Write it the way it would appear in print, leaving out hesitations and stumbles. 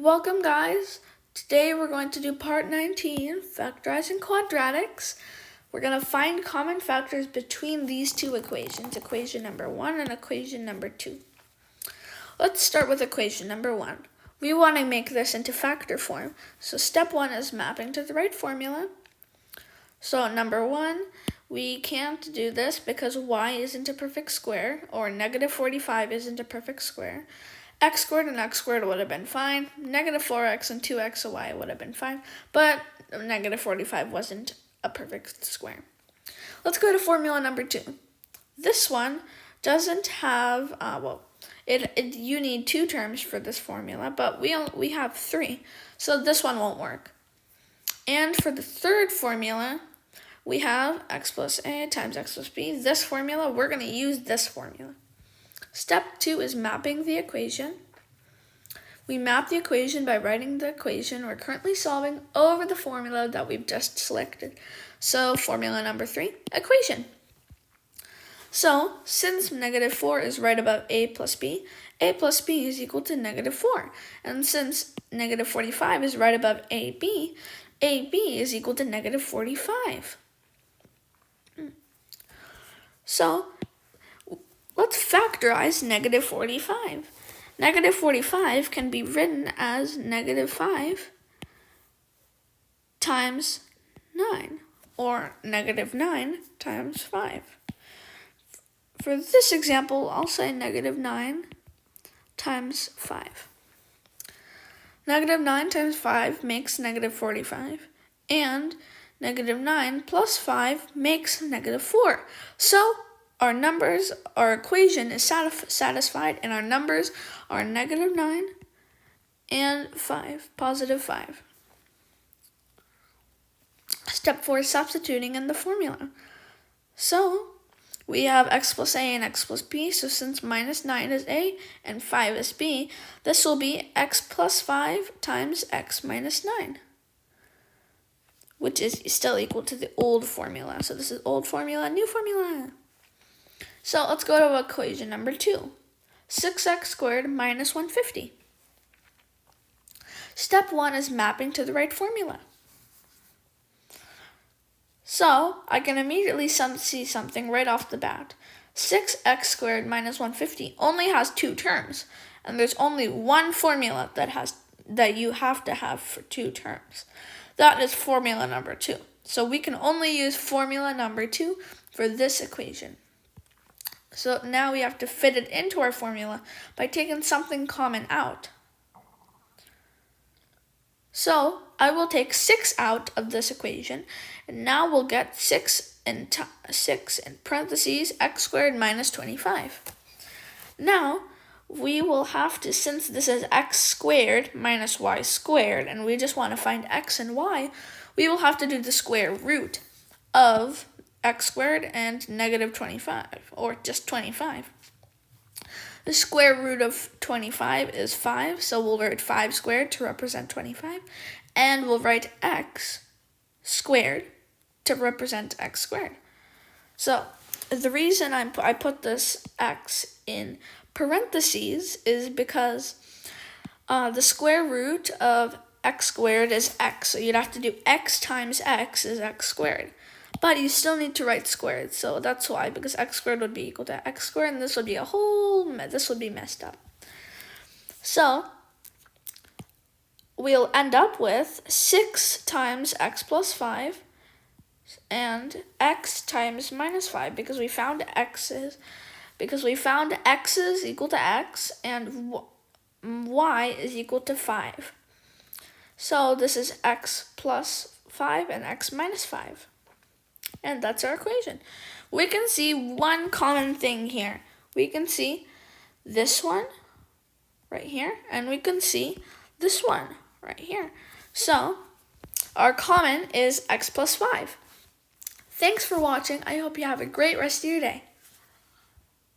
Welcome guys. Today we're going to do part 19, factorizing quadratics. We're going to find common factors between these two equations, equation number 1 and equation number 2. Let's start with equation number 1. We want to make this into factor form. So step 1 is mapping to the right formula. So number 1, we can't do this because y isn't a perfect square, or negative 45 isn't a perfect square. X squared and x squared would have been fine. Negative 4x and 2x and y would have been fine. But negative 45 wasn't a perfect square. Let's go to formula number 2. This one doesn't have, you need 2 terms for this formula, but we have 3. So this one won't work. And for the third formula, we have x plus a times x plus b. This formula, we're going to use this formula. Step 2 is mapping the equation. We map the equation by writing the equation we're currently solving over the formula that we've just selected. So formula number 3, equation. So since negative 4 is right above a plus b is equal to negative 4. And since negative 45 is right above ab is equal to negative 45. So let's factorize negative 45. Negative 45 can be written as negative 5 times 9, or negative 9 times 5. For this example, I'll say negative 9 times 5. Negative 9 times 5 makes negative 45, and negative 9 plus 5 makes negative 4. So our equation is satisfied, and our numbers are negative 9 and 5, positive 5. Step 4 is substituting in the formula. So we have x plus a and x plus b, so since minus 9 is a and 5 is b, this will be x plus 5 times x minus 9, which is still equal to the old formula. So this is old formula, new formula. So let's go to equation number 2. 6x squared minus 150. Step 1 is mapping to the right formula. So I can immediately see something right off the bat. 6x squared minus 150 only has 2 terms, and there's only one formula that you have to have for 2 terms. That is formula number 2. So we can only use formula number 2 for this equation. So now we have to fit it into our formula by taking something common out. So I will take 6 out of this equation, and now we'll get 6 in parentheses x squared minus 25. Now we will have to, since this is x squared minus y squared, and we just want to find x and y, we will have to do the square root of x squared and negative 25, or just 25. The square root of 25 is 5, so we'll write 5 squared to represent 25, and we'll write x squared to represent x squared. So the reason I put this x in parentheses is because the square root of x squared is x, so you'd have to do x times x is x squared. But you still need to write squared, so that's why, because x squared would be equal to x squared, and this would be this would be messed up. So we'll end up with 6 times x plus 5 and x times minus 5, because we found x's equal to x and y is equal to 5. So this is x plus 5 and x minus 5. And that's our equation. We can see one common thing here. We can see this one right here, and we can see this one right here. So our common is x plus 5. Thanks for watching. I hope you have a great rest of your day.